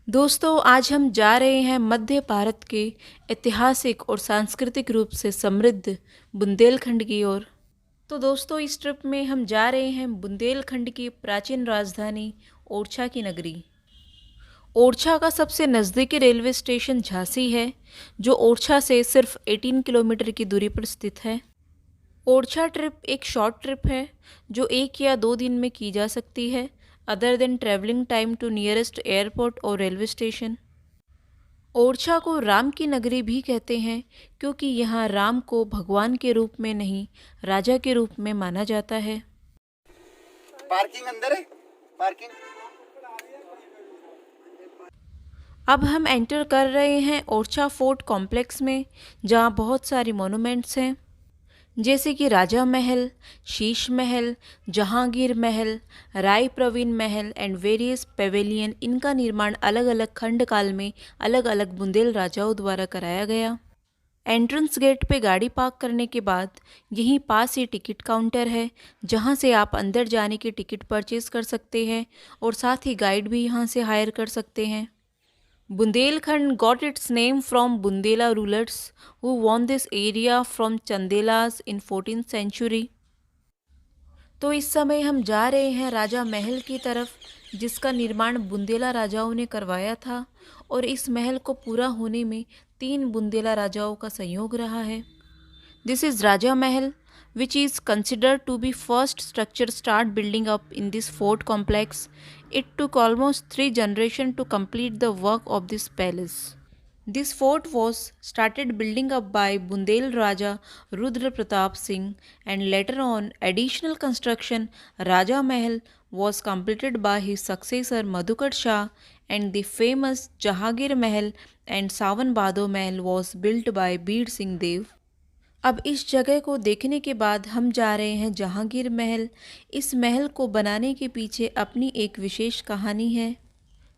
दोस्तों, आज हम जा रहे हैं मध्य भारत के ऐतिहासिक और सांस्कृतिक रूप से समृद्ध बुंदेलखंड की ओर। तो दोस्तों, इस ट्रिप में हम जा रहे हैं बुंदेलखंड की प्राचीन राजधानी ओरछा की नगरी। ओरछा का सबसे नज़दीकी रेलवे स्टेशन झांसी है, जो ओरछा से सिर्फ 18 किलोमीटर की दूरी पर स्थित है। ओरछा ट्रिप एक शॉर्ट ट्रिप है जो 1 या 2 दिन में की जा सकती है, other than travelling time to nearest airport और रेलवे स्टेशन। ओरछा को राम की नगरी भी कहते हैं क्योंकि यहाँ राम को भगवान के रूप में नहीं, राजा के रूप में माना जाता है। पार्किंग अंदर है। पार्किंग अब हम एंटर कर रहे हैं ओरछा फोर्ट कॉम्प्लेक्स में, जहाँ बहुत सारी मोनूमेंट्स हैं, जैसे कि राजा महल, शीश महल, जहांगीर महल, राय प्रवीण महल एंड वेरियस पेवेलियन। इनका निर्माण अलग अलग खंड काल में अलग अलग बुंदेल राजाओं द्वारा कराया गया। एंट्रेंस गेट पे गाड़ी पार्क करने के बाद यहीं पास ही टिकट काउंटर है, जहां से आप अंदर जाने की टिकट परचेज कर सकते हैं और साथ ही गाइड भी यहां से हायर कर सकते हैं। Bundelkhand got its name from Bundela rulers who won this area from Chandelas in 14th century। तो इस समय हम जा रहे हैं राजा महल की तरफ, जिसका निर्माण बुंदेला राजाओं ने करवाया था, और इस महल को पूरा होने में 3 बुंदेला राजाओं का सहयोग रहा है। This is Raja Mahal, which is considered to be first structure start building up in this fort complex. It took almost 3 generations to complete the work of this palace. This fort was started building up by Bundel Raja Rudra Pratap Singh, and later on additional construction Raja Mahal was completed by his successor Madhukar Shah, and the famous Jahangir Mahal and Sawan Bhado Mahal was built by Beer Singh Dev। अब इस जगह को देखने के बाद हम जा रहे हैं जहांगीर महल। इस महल को बनाने के पीछे अपनी एक विशेष कहानी है।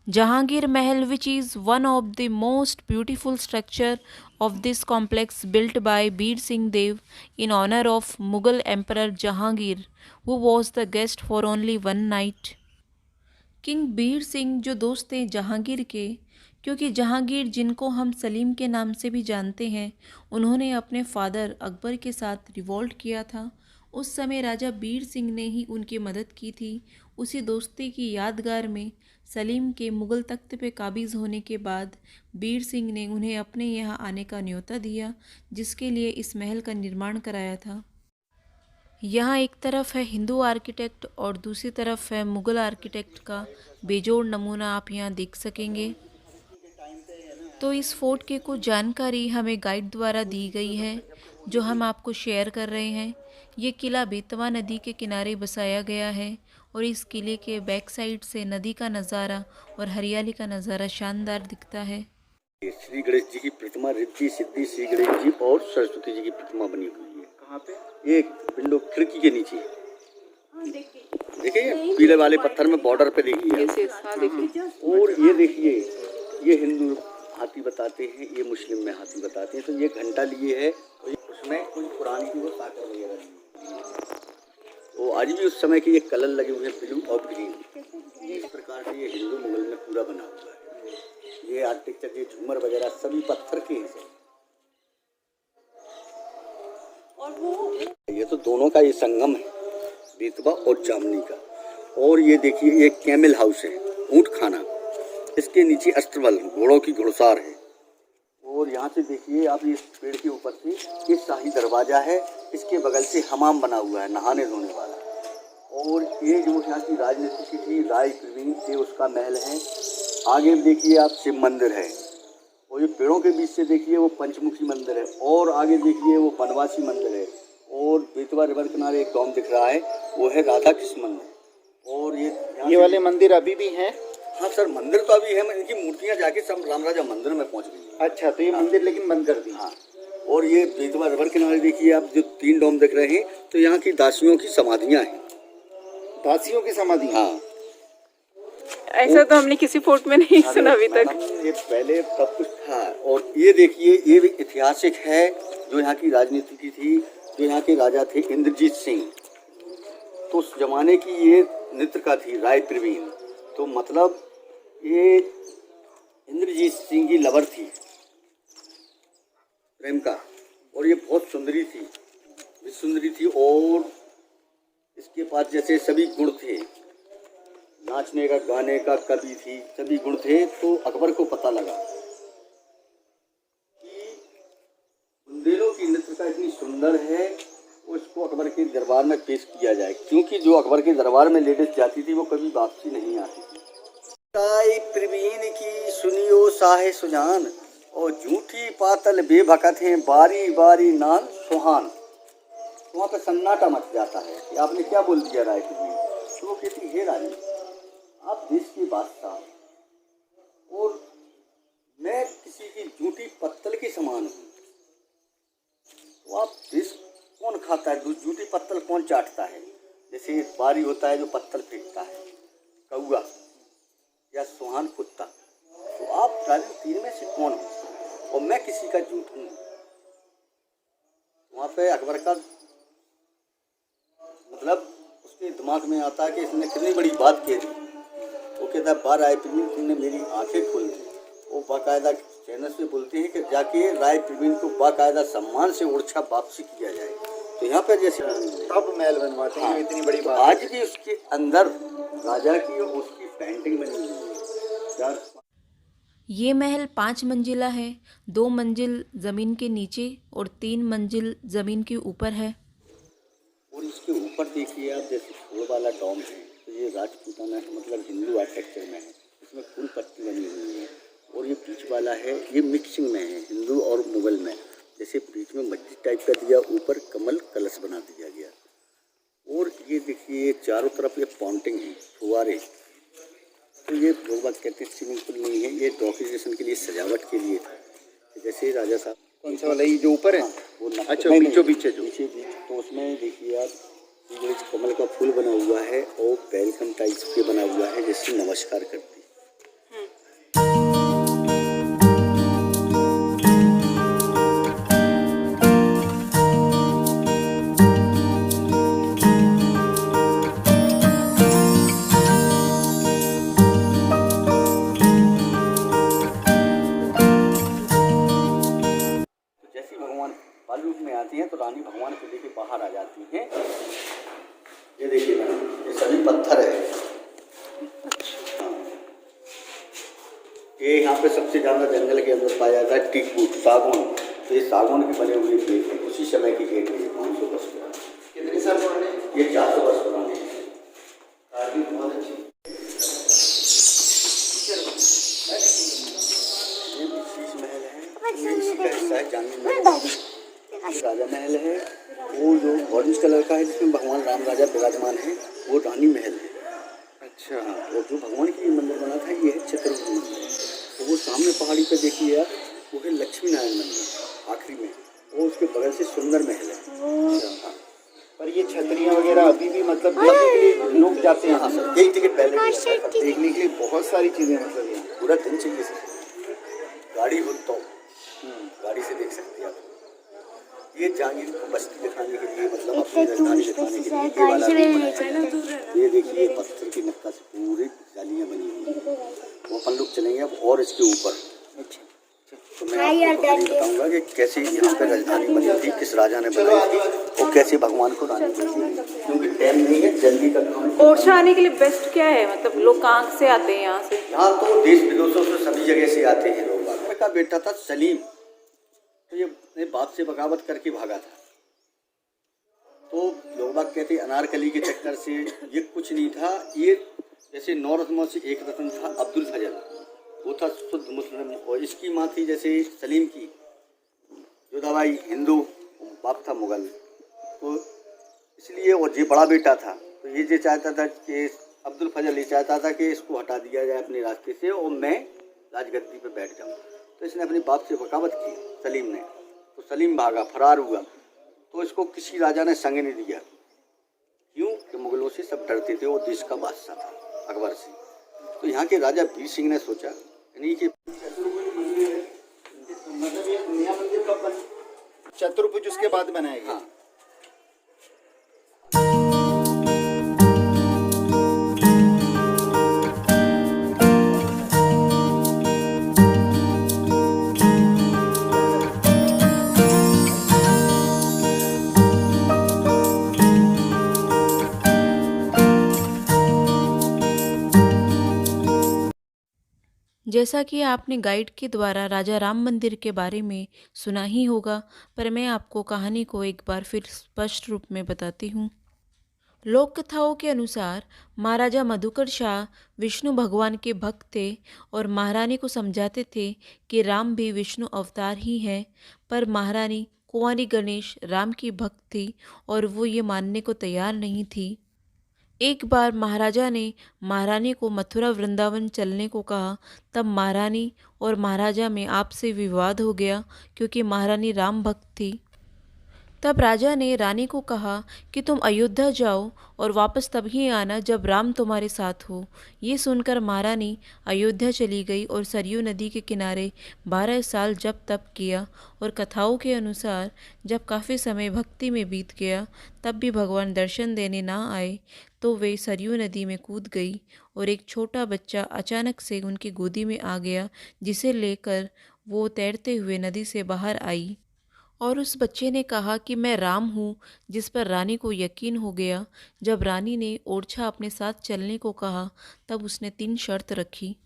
Jahangir Mahal, which is one of the most beautiful structure of this complex built by Bir Singh Deo in honour of Mughal emperor Jahangir, who was the guest for only 1 night. King Bir Singh जो दोस्त थे जहांगीर के, क्योंकि जहांगीर जिनको हम सलीम के नाम से भी जानते हैं, उन्होंने अपने फादर अकबर के साथ रिवॉल्ट किया था। उस समय राजा बीर सिंह ने ही उनकी मदद की थी। उसी दोस्ती की यादगार में सलीम के मुग़ल तख्त पे काबिज़ होने के बाद बीर सिंह ने उन्हें अपने यहाँ आने का न्योता दिया, जिसके लिए इस महल का निर्माण कराया था। यहाँ एक तरफ है हिंदू आर्किटेक्ट और दूसरी तरफ है मुग़ल आर्किटेक्ट का बेजोड़ नमूना आप यहाँ देख सकेंगे। तो इस फोर्ट की कुछ जानकारी हमें गाइड द्वारा दी गई है, जो हम आपको शेयर कर रहे हैं। ये किला बेतवा नदी के किनारे बसाया गया है, और इस किले के बैक साइड से नदी का नज़ारा और हरियाली का नज़ारा शानदार दिखता है। श्री गणेश जी की प्रतिमा, रिद्धि सिद्धि श्री गणेश जी और सरस्वती जी की प्रतिमा बनी हुई है। कहाँ पे? एक विंडो खिड़की के नीचे। देखिए पीले वाले पत्थर में बॉर्डर पे देखिए। और ये देखिए, ये हिंदू हाथी बताते हैं, ये मुस्लिम में हाथी बताते हैं। तो ये घंटा लिए है, तो उसमें कोई पुरानी की वो साकर वगैरह, तो आज भी उस समय के ये कलर लगे हुए हैं, ब्लू और ग्रीन। इस प्रकार से ये हिंदू मुगल में पूरा बना हुआ है। ये आर्किटेक्चर, ये झूमर वगैरह सभी पत्थर के हैं। और वो ये तो दोनों का ये संगम है, बेतवा और जामनी का। और ये देखिए, ये कैमल हाउस है, ऊँट खाना। इसके नीचे अष्टबल घोड़ों की घुड़सार है। और यहाँ से देखिए आप, इस पेड़ के ऊपर से ये शाही दरवाजा है। इसके बगल से हमाम बना हुआ है, नहाने धोने वाला। और ये जो यहाँ की राजनीति की थी, राय प्रवीण थे, उसका महल है। आगे देखिए आप, शिव मंदिर है। और ये पेड़ों के बीच से देखिए वो पंचमुखी मंदिर है। और आगे देखिए वो बनवासी मंदिर है। और बेतवा रिवर किनारे एक गाँव दिख रहा है, वो है राधा कृष्ण मंदिर। और ये वाले मंदिर अभी भी हैं? हाँ सर, मंदिर तो अभी है, इनकी मूर्तियाँ जाके सब राम राजा मंदिर में पहुँच गई। अच्छा, तो ये मंदिर लेकिन बंद कर दी। हाँ। और ये बेतवा रिवर किनारे देखिए आप, जो 3 डोम दिख रहे हैं, तो यहाँ की दासियों की समाधियाँ हैं। दासियों की समाधि? हाँ। ऐसा तो हमने किसी फोर्ट में नहीं सुना अभी तक। ये पहले सब कुछ था। और ये देखिए, ये भी ऐतिहासिक है, जो यहाँ की राजनीति की थी। जो यहाँ के राजा थे इंद्रजीत सिंह, तो उस जमाने की ये नृत्यका थी राय प्रवीण। तो मतलब ये जी सिंह की लवर थी प्रेम का, और ये बहुत सुंदरी थी, सुंदरी थी, और इसके पास जैसे सभी गुण थे, नाचने का, गाने का, कवि थी, सभी गुण थे। तो अकबर को पता लगा कि बुंदेलों की नृत्यता इतनी सुंदर है, उसको अकबर के दरबार में पेश किया जाए, क्योंकि जो अकबर के दरबार में लेडीज जाती थी वो कभी वापसी नहीं आती थी। ताई प्रवीण की सुनियो साहे सुजान, और झूठी पातल बेभकत हैं, बारी बारी नान सुहान। तो वहाँ पे सन्नाटा मच जाता है कि आपने क्या बोल दिया राय प्रवीण। तो वो कहती, हे रानी, आप देश के बादशाह और मैं किसी की झूठी पत्तल के समान हूँ, तो आप देश कौन खाता है, झूठी पत्तल कौन चाटता है। जैसे बारी होता है जो पत्तल फेंकता है, कौआ या सुहान कुत्ता, तो आप राजन तीन में से कौन हो, और मैं किसी का झूठ हूँ। वहाँ पे अकबर का मतलब उसके दिमाग में आता है कि इसने कितनी बड़ी बात कह दी। वो कहता है, बार राय प्रवीण तुमने मेरी आंखें खोल दी। वो बाकायदा चैनल से बोलते हैं कि जाके राय प्रवीण को बाकायदा सम्मान से ओरछा वापसी किया जाए। तो यहाँ पे जैसे अब महल बनवाते हैं, इतनी बड़ी तो बात। आज भी उसके अंदर राजा की उसकी पेंटिंग बनी हुई है। ये महल 5 मंजिला है, 2 मंजिल ज़मीन के नीचे और 3 मंजिल ज़मीन के ऊपर है। और इसके ऊपर देखिए आप, जैसे फूल वाला डॉम है, तो ये राजपूताना है, मतलब हिंदू आर्किटेक्चर में है, इसमें फूल पत्ती बनी हुई है। और ये बीच वाला है, ये मिक्सिंग में है, हिंदू और मुगल में। जैसे बीच में मस्जिद टाइप का दिया, ऊपर कमल कलश बना दिया गया। और ये देखिए चारों तरफ ये पॉन्टिंग है, फुवारे। तो ये लोग बात कहते हैं स्विमिंग पूल नहीं है, ये डेकोरेशन के लिए, सजावट के लिए था। जैसे राजा साहब कौन सा वाला, ये जो ऊपर है? हाँ, वो अच्छा, बीचों बीच है जो। बीच। तो उसमें देखिए आप, ये कमल का फूल बना हुआ है और वेलकम टाइप के बना हुआ है, जैसे नमस्कार करती। तो जैसे भगवान बाल रूप में आती हैं तो रानी भगवान को लेके बाहर आ जाती हैं। ये देखिए मैडम, ये सभी पत्थर है। हाँ। ये यहाँ पे सबसे ज़्यादा जंगल के अंदर पाया जाता है टीक वुड, सागौन। तो ये सागौन के बने हुए गेट है, उसी समय की गेट है, 500 वर्ष पुरानी। कितने साल पुराने? ये 400 वर्ष पुराने हैं। काफी बहुत अच्छी। ये भी शीश महल है, ये इसी का हिस्सा है, चांदनी महल। राजा महल है, वो जो ऑरेंज कलर का है, जिसमें भगवान राम राजा विराजमान है, वो रानी महल है। अच्छा हाँ, और जो भगवान की मंदिर बना था ये है छत्रपति मंदिर। तो वो सामने पहाड़ी पे देखिए आप, वो है लक्ष्मी नारायण मंदिर आखिरी में, वो उसके बगल से सुंदर महल है। हाँ। पर ये छतरियाँ वगैरह अभी भी मतलब देखने के लिए लोग जाते हैं। हाँ सर, यही टिकट पहले देखने के लिए बहुत सारी चीज़ें, मतलब यहाँ पूरा दिन चाहिए सर, गाड़ी हो तो गाड़ी से देख सकते हैं आप। ये जहांगीर को बस्ती दिखाने के लिए, मतलब अपनी राजधानी दिखाने के लिए ये वाला रूम बनाया है। ये देखिए पत्थर की नक्काशी पूरी जालियाँ बनी हुई हैं। वो अपन लोग चलेंगे अब और इसके ऊपर। अच्छा, तो मैं आपको कहानी बताऊंगा कि कैसे यहाँ पे राजधानी बनी थी, किस राजा ने बनाई थी, और कैसे भगवान को रानी बनी थी। क्योंकि टाइम नहीं है, जल्दी का काम है। ओरछा आने के लिए बेस्ट क्या है, मतलब लोग कहाँ से आते हैं यहाँ से? यहाँ तो देश विदेशों से सभी जगह से आते हैं लोग। अकबर का बेटा था सलीम, तो ये अपने बाप से बगावत करके भागा था। तो लोग बाग कहते अनारकली के चक्कर से ये कुछ नहीं था। ये जैसे 9 रत्नों से एक रत्न था अब्दुल फजल, वो था शुद्ध मुस्लिम, और इसकी माँ थी जैसे सलीम की जोधाबाई हिंदू, बाप था मुगल। तो इसलिए, और ये बड़ा बेटा था, तो ये चाहता था कि अब्दुल फजल ये चाहता था कि इसको हटा दिया जाए अपने रास्ते से और मैं राजगद्दी पर बैठ जाऊँ। तो इसने अपने बाप से बगावत की सलीम ने। तो सलीम भागा, फरार हुआ। तो इसको किसी राजा ने संग नहीं दिया। क्यों कि मुगलों से सब डरते थे, वो देश का बादशाह था अकबर से। तो यहाँ के राजा वीर सिंह ने सोचा यानी कि मतलब ये नया मंदिर कब बना? चतुर्भुज उसके बाद बनाया गया। हाँ, जैसा कि आपने गाइड के द्वारा राजा राम मंदिर के बारे में सुना ही होगा, पर मैं आपको कहानी को एक बार फिर स्पष्ट रूप में बताती हूँ। लोक कथाओं के अनुसार महाराजा मधुकर शाह विष्णु भगवान के भक्त थे और महारानी को समझाते थे कि राम भी विष्णु अवतार ही हैं, पर महारानी कुंवारी गणेश राम की भक्त थी और वो ये मानने को तैयार नहीं थी। एक बार महाराजा ने महारानी को मथुरा वृंदावन चलने को कहा, तब महारानी और महाराजा में आपसी विवाद हो गया क्योंकि महारानी राम भक्त थी। तब राजा ने रानी को कहा कि तुम अयोध्या जाओ और वापस तभी आना जब राम तुम्हारे साथ हो। ये सुनकर महारानी अयोध्या चली गई और सरयू नदी के किनारे 12 साल जप तप किया और कथाओं के अनुसार जब काफ़ी समय भक्ति में बीत गया तब भी भगवान दर्शन देने ना आए तो वे सरयू नदी में कूद गई और एक छोटा बच्चा अचानक से उनकी गोदी में आ गया, जिसे लेकर वो तैरते हुए नदी से बाहर आई और उस बच्चे ने कहा कि मैं राम हूँ, जिस पर रानी को यकीन हो गया। जब रानी ने ओरछा अपने साथ चलने को कहा तब उसने 3 शर्त रखी।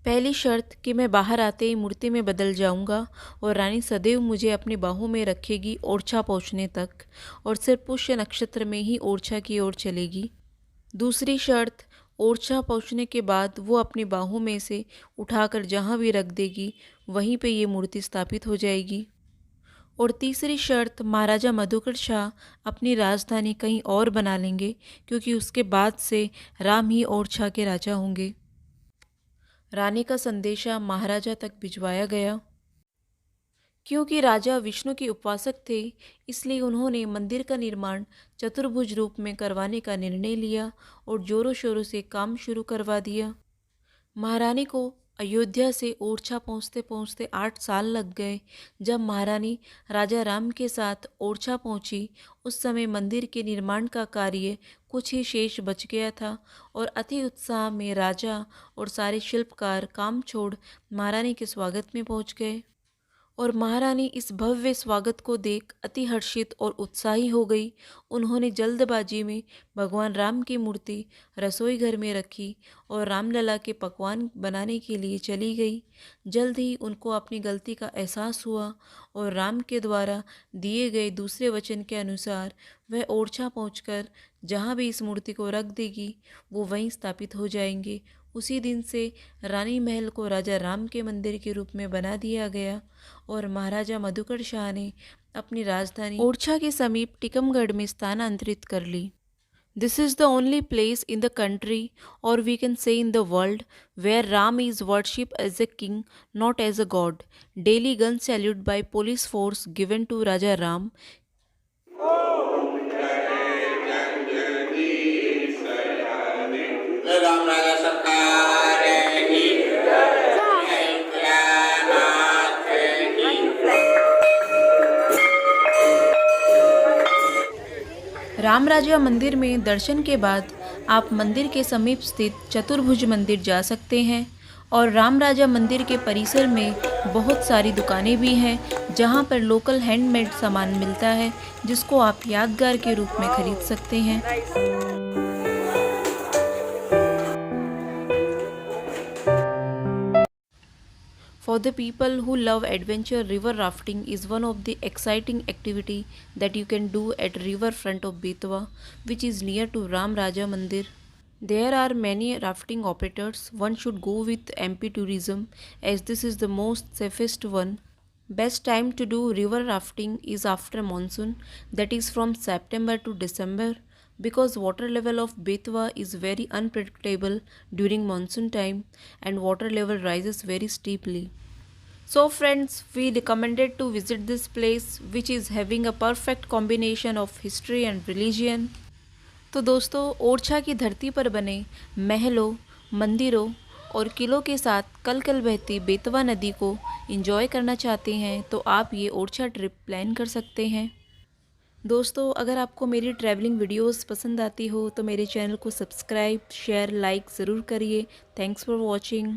पहली शर्त कि मैं बाहर आते ही मूर्ति में बदल जाऊंगा और रानी सदैव मुझे अपनी बाहों में रखेगी ओरछा पहुँचने तक, और सिर्फ पुष्य नक्षत्र में ही ओरछा की ओर चलेगी। दूसरी शर्त, ओरछा पहुँचने के बाद वो अपनी बाहों में से उठाकर जहाँ भी रख देगी वहीं पे ये मूर्ति स्थापित हो जाएगी। और तीसरी शर्त, महाराजा मधुकर शाह अपनी राजधानी कहीं और बना लेंगे क्योंकि उसके बाद से राम ही ओरछा के राजा होंगे। रानी का संदेशा महाराजा तक भिजवाया गया। क्योंकि राजा विष्णु के उपासक थे, इसलिए उन्होंने मंदिर का निर्माण चतुर्भुज रूप में करवाने का निर्णय लिया और जोरों शोरों से काम शुरू करवा दिया। महारानी को अयोध्या से ओरछा पहुँचते पहुँचते 8 साल लग गए। जब महारानी राजा राम के साथ ओरछा पहुँची उस समय मंदिर के निर्माण का कार्य कुछ ही शेष बच गया था और अति उत्साह में राजा और सारे शिल्पकार काम छोड़ महारानी के स्वागत में पहुँच गए और महारानी इस भव्य स्वागत को देख अति हर्षित और उत्साही हो गई। उन्होंने जल्दबाजी में भगवान राम की मूर्ति रसोई घर में रखी और रामलला के पकवान बनाने के लिए चली गई। जल्द ही उनको अपनी गलती का एहसास हुआ और राम के द्वारा दिए गए दूसरे वचन के अनुसार वह ओरछा पहुंचकर जहां भी इस मूर्ति को रख देगी वो वहीं स्थापित हो जाएंगे। उसी दिन से रानी महल को राजा राम के मंदिर के रूप में बना दिया गया और महाराजा मधुकर शाह ने अपनी राजधानी ओरछा के समीप टिकमगढ़ में स्थानांतरित कर ली। This is the only place in the country और we can say in the world where Ram is worship as a king not as a god. Daily gun salute by police force given to Raja Ram. Ram Raja Sarkar की राम राजा मंदिर में दर्शन के बाद आप मंदिर के समीप स्थित चतुर्भुज मंदिर जा सकते हैं और राम राजा मंदिर के परिसर में बहुत सारी दुकानें भी हैं जहां पर लोकल हैंडमेड सामान मिलता है जिसको आप यादगार के रूप में खरीद सकते हैं। For the people who love adventure, river rafting is one of the exciting activity that you can do at riverfront of Betwa, which is near to Ram Raja Mandir. There are many rafting operators. One should go with MP Tourism as this is the most safest one. Best time to do river rafting is after monsoon, that is from September to December, because water level of Betwa is very unpredictable during monsoon time and water level rises very steeply. So friends, we recommended to visit this place which is having a perfect combination of history and religion. तो दोस्तों, ओरछा की धरती पर बने महलों, मंदिरों और किलों के साथ कल कल बहती बेतवा नदी को एंजॉय करना चाहते हैं तो आप ये ओरछा ट्रिप प्लान कर सकते हैं। दोस्तों, अगर आपको मेरी ट्रैवलिंग वीडियोस पसंद आती हो तो मेरे चैनल को सब्सक्राइब, शेयर, लाइक ज़रूर करिए। Thanks for watching.